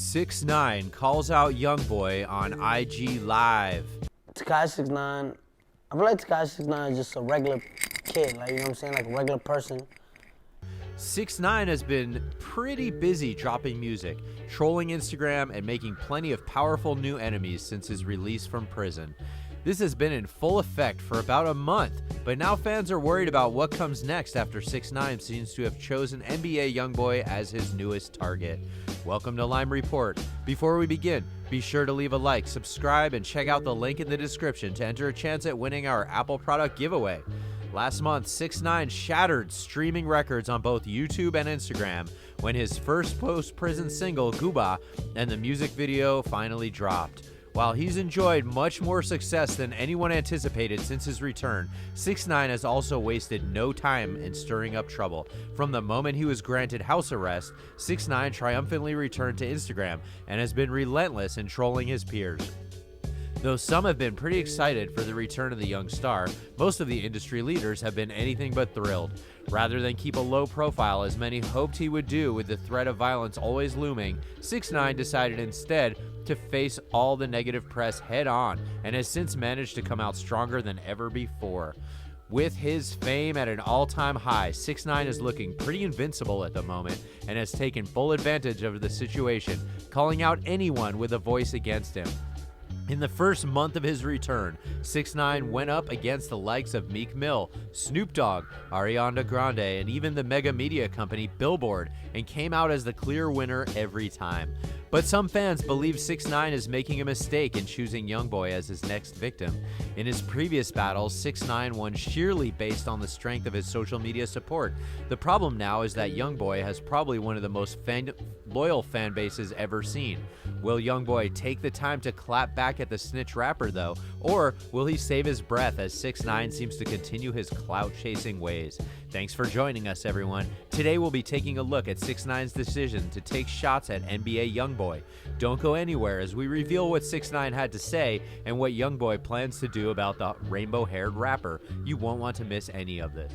6ix9ine calls out YoungBoy on IG Live. Tekashi 6ix9ine, I feel like Tekashi 6ix9ine is just a regular kid, like, you know what I'm saying, like a regular person. 6ix9ine has been pretty busy dropping music, trolling Instagram, and making plenty of powerful new enemies since his release from prison. This has been in full effect for about a month, but now fans are worried about what comes next after 6ix9ine seems to have chosen NBA YoungBoy as his newest target. Welcome to Lime Report. Before we begin, be sure to leave a like, subscribe, and check out the link in the description to enter a chance at winning our Apple product giveaway. Last month, 6ix9ine shattered streaming records on both YouTube and Instagram when his first post-prison single, GOOBA, and the music video finally dropped. While he's enjoyed much more success than anyone anticipated since his return, 6ix9ine has also wasted no time in stirring up trouble. From the moment he was granted house arrest, 6ix9ine triumphantly returned to Instagram and has been relentless in trolling his peers. Though some have been pretty excited for the return of the young star, most of the industry leaders have been anything but thrilled. Rather than keep a low profile as many hoped he would do with the threat of violence always looming, 6ix9ine decided instead to face all the negative press head on and has since managed to come out stronger than ever before. With his fame at an all-time high, 6ix9ine is looking pretty invincible at the moment and has taken full advantage of the situation, calling out anyone with a voice against him. In the first month of his return, 6ix9ine went up against the likes of Meek Mill, Snoop Dogg, Ariana Grande, and even the mega media company Billboard, and came out as the clear winner every time. But some fans believe 6ix9ine is making a mistake in choosing YoungBoy as his next victim. In his previous battles, 6ix9ine won sheerly based on the strength of his social media support. The problem now is that YoungBoy has probably one of the most loyal fan bases ever seen. Will YoungBoy take the time to clap back at the snitch rapper though, or will he save his breath as 6ix9ine seems to continue his clout-chasing ways? Thanks for joining us, everyone. Today we'll be taking a look at 6ix9ine's decision to take shots at NBA YoungBoy. Don't go anywhere as we reveal what 6ix9ine had to say and what YoungBoy plans to do about the rainbow-haired rapper. You won't want to miss any of this.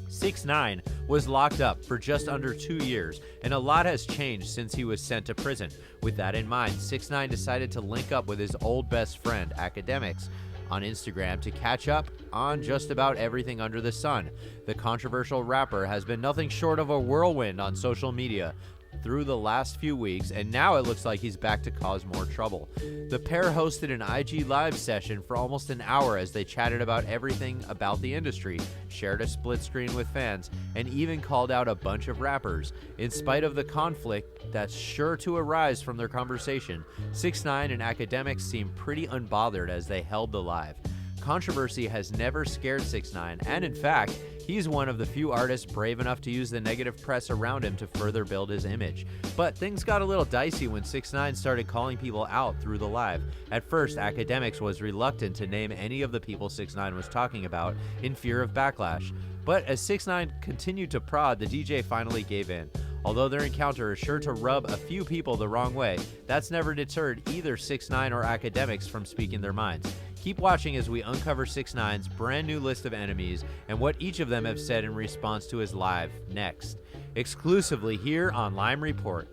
6ix9ine was locked up for just under 2 years, and a lot has changed since he was sent to prison. With that in mind, 6ix9ine decided to link up with his old best friend, Academics, on Instagram to catch up on just about everything under the sun. The controversial rapper has been nothing short of a whirlwind on social media through the last few weeks, and now it looks like he's back to cause more trouble. The pair hosted an IG Live session for almost an hour as they chatted about everything about the industry, shared a split screen with fans, and even called out a bunch of rappers. In spite of the conflict that's sure to arise from their conversation, 6ix9ine and Academics seemed pretty unbothered as they held the live. Controversy has never scared 6ix9ine, and in fact, he's one of the few artists brave enough to use the negative press around him to further build his image. But things got a little dicey when 6ix9ine started calling people out through the live. At first, Academics was reluctant to name any of the people 6ix9ine was talking about in fear of backlash. But as 6ix9ine continued to prod, the DJ finally gave in. Although their encounter is sure to rub a few people the wrong way, that's never deterred either 6ix9ine or Academics from speaking their minds. Keep watching as we uncover 6ix9ine's brand new list of enemies and what each of them have said in response to his live next, exclusively here on Lime Report.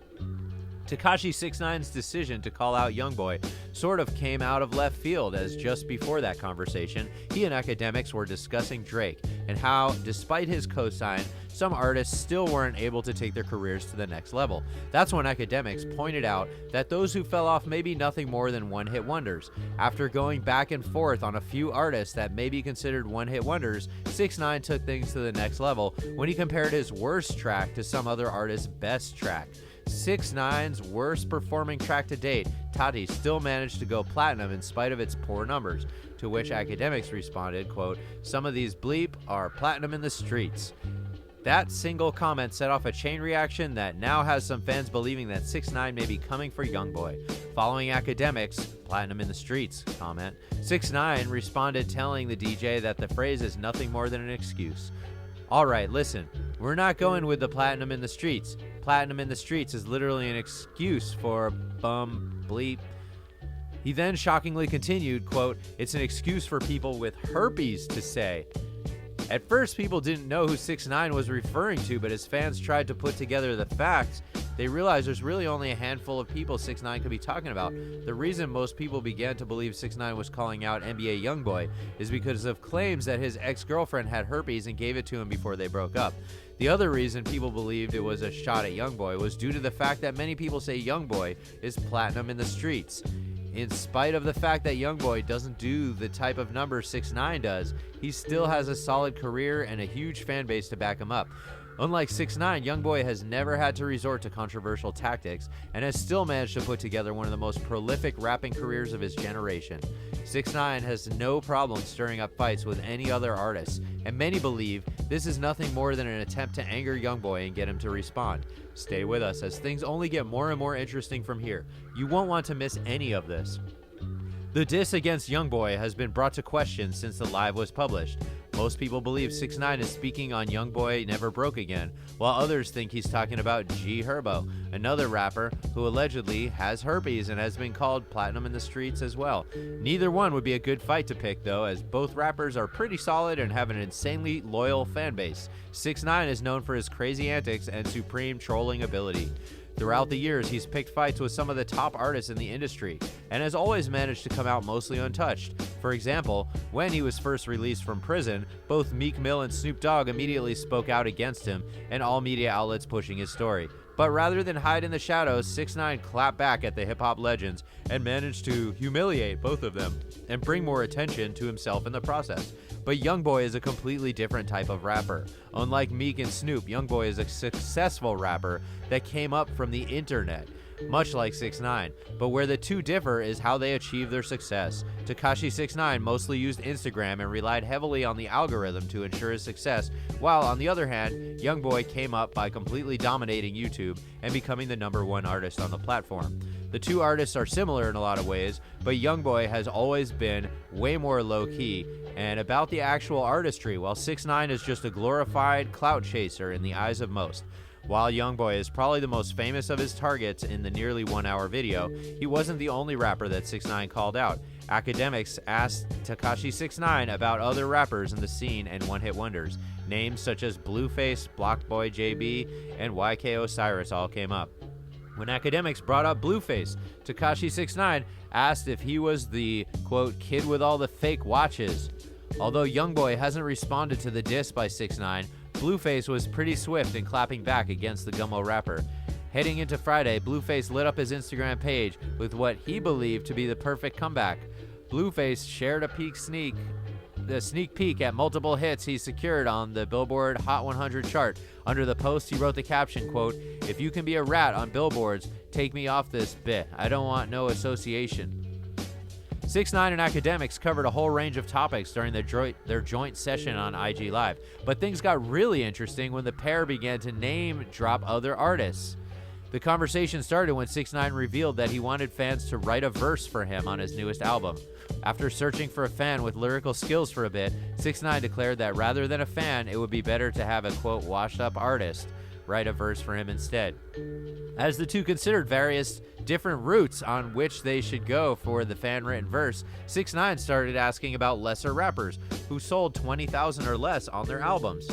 Tekashi 6ix9ine's decision to call out YoungBoy sort of came out of left field, as just before that conversation, he and Academics were discussing Drake and how, despite his cosign, some artists still weren't able to take their careers to the next level. That's when Academics pointed out that those who fell off may be nothing more than one-hit wonders. After going back and forth on a few artists that may be considered one-hit wonders, 6ix9ine took things to the next level when he compared his worst track to some other artist's best track. 6ix9ine's worst performing track to date, Tati, still managed to go platinum in spite of its poor numbers, to which Academics responded, quote, "Some of these bleep are platinum in the streets." That single comment set off a chain reaction that now has some fans believing that 6ix9ine may be coming for YoungBoy. Following Academics' "platinum in the streets" comment, 6ix9ine responded telling the DJ that the phrase is nothing more than an excuse. Alright, listen, we're not going with the platinum in the streets. Platinum in the streets is literally an excuse for bum bleep. He then shockingly continued, quote, "It's an excuse for people with herpes to say." At first, people didn't know who 6ix9ine was referring to, but as fans tried to put together the facts, they realized there's really only a handful of people 6ix9ine could be talking about. The reason most people began to believe 6ix9ine was calling out NBA YoungBoy is because of claims that his ex-girlfriend had herpes and gave it to him before they broke up. The other reason people believed it was a shot at YoungBoy was due to the fact that many people say YoungBoy is platinum in the streets. In spite of the fact that YoungBoy doesn't do the type of numbers 6ix9ine does, he still has a solid career and a huge fan base to back him up. Unlike 6ix9ine, YoungBoy has never had to resort to controversial tactics and has still managed to put together one of the most prolific rapping careers of his generation. 6ix9ine has no problem stirring up fights with any other artists, and many believe this is nothing more than an attempt to anger YoungBoy and get him to respond. Stay with us as things only get more and more interesting from here. You won't want to miss any of this. The diss against YoungBoy has been brought to question since the live was published. Most people believe 6ix9ine is speaking on YoungBoy Never Broke Again, while others think he's talking about G Herbo, another rapper who allegedly has herpes and has been called platinum in the streets as well. Neither one would be a good fight to pick though, as both rappers are pretty solid and have an insanely loyal fan base. 6ix9ine is known for his crazy antics and supreme trolling ability. Throughout the years, he's picked fights with some of the top artists in the industry and has always managed to come out mostly untouched. For example, when he was first released from prison, both Meek Mill and Snoop Dogg immediately spoke out against him, and all media outlets pushing his story. But rather than hide in the shadows, 6ix9ine clapped back at the hip-hop legends and managed to humiliate both of them and bring more attention to himself in the process. But YoungBoy is a completely different type of rapper. Unlike Meek and Snoop, YoungBoy is a successful rapper that came up from the internet, much like 6ix9ine. But where the two differ is how they achieve their success. Tekashi 6ix9ine mostly used Instagram and relied heavily on the algorithm to ensure his success, while on the other hand, YoungBoy came up by completely dominating YouTube and becoming the #1 artist on the platform. The two artists are similar in a lot of ways, but YoungBoy has always been way more low-key and about the actual artistry, while 6ix9ine is just a glorified clout chaser in the eyes of most. While YoungBoy is probably the most famous of his targets in the nearly 1-hour video, he wasn't the only rapper that 6ix9ine called out. Academics asked Tekashi 6ix9ine about other rappers in the scene and one-hit wonders. Names such as Blueface, Blockboy JB, and YK Osiris all came up. When Academics brought up Blueface, Tekashi 6ix9ine asked if he was the, quote, kid with all the fake watches. Although YoungBoy hasn't responded to the diss by 6ix9ine, Blueface was pretty swift in clapping back against the Gummo rapper. Heading into Friday, Blueface lit up his Instagram page with what he believed to be the perfect comeback. Blueface shared a sneak peek at multiple hits he secured on the Billboard Hot 100 chart. Under the post, he wrote the caption, quote, "If you can be a rat on billboards, take me off this bit. I don't want no association." 6ix9ine and Academics covered a whole range of topics during their joint session on IG Live, but things got really interesting when the pair began to name drop other artists. The conversation started when 6ix9ine revealed that he wanted fans to write a verse for him on his newest album. After searching for a fan with lyrical skills for a bit, 6ix9ine declared that rather than a fan, it would be better to have a, quote, washed-up artist write a verse for him instead. As the two considered various different routes on which they should go for the fan-written verse, 6ix9ine started asking about lesser rappers who sold 20,000 or less on their albums.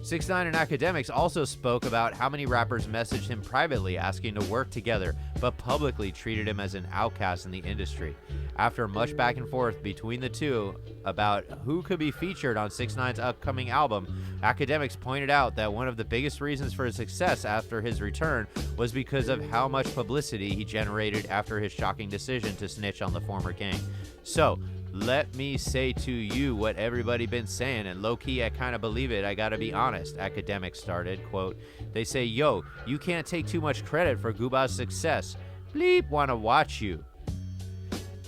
6ix9ine and Academics also spoke about how many rappers messaged him privately asking to work together, but publicly treated him as an outcast in the industry. After much back and forth between the two about who could be featured on 6ix9ine's upcoming album, Academics pointed out that one of the biggest reasons for his success after his return was because of how much publicity he generated after his shocking decision to snitch on the former gang. So, let me say to you what everybody been saying, and low-key I kind of believe it, I gotta be honest, Academics started, quote, "They say, yo, you can't take too much credit for GOOBA's success. Bleep wanna watch you."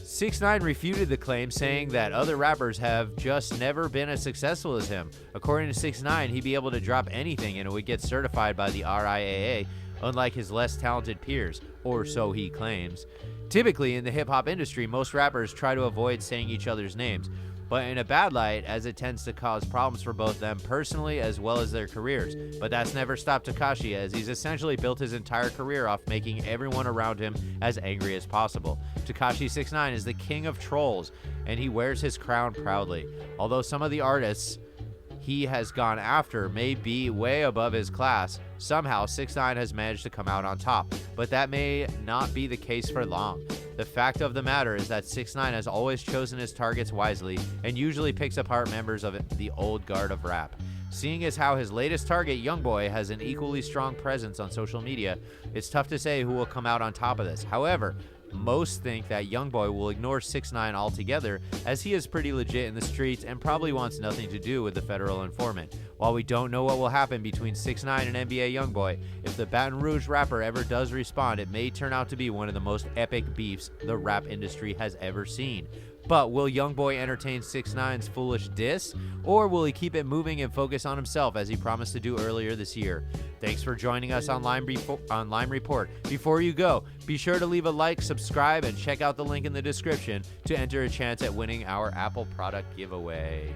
6ix9ine refuted the claim, saying that other rappers have just never been as successful as him. According to 6ix9ine, he'd be able to drop anything and it would get certified by the RIAA, unlike his less talented peers, or so he claims. Typically, in the hip-hop industry, most rappers try to avoid saying each other's names, but in a bad light, as it tends to cause problems for both them personally as well as their careers. But that's never stopped Tekashi, as he's essentially built his entire career off making everyone around him as angry as possible. Tekashi 6ix9ine is the king of trolls, and he wears his crown proudly. Although some of the artists he has gone after may be way above his class, somehow 6ix9ine has managed to come out on top. But that may not be the case for long. The fact of the matter is that 6ix9ine has always chosen his targets wisely and usually picks apart members of the old guard of rap. Seeing as how his latest target, YoungBoy, has an equally strong presence on social media, it's tough to say who will come out on top of this. However, most think that YoungBoy will ignore 6ix9ine altogether, as he is pretty legit in the streets and probably wants nothing to do with the federal informant. While we don't know what will happen between 6ix9ine and NBA YoungBoy, if the Baton Rouge rapper ever does respond, it may turn out to be one of the most epic beefs the rap industry has ever seen. But will YoungBoy entertain 6ix9ine's foolish diss, or will he keep it moving and focus on himself as he promised to do earlier this year? Thanks for joining us on Lime Report. Before you go, be sure to leave a like, subscribe, and check out the link in the description to enter a chance at winning our Apple product giveaway.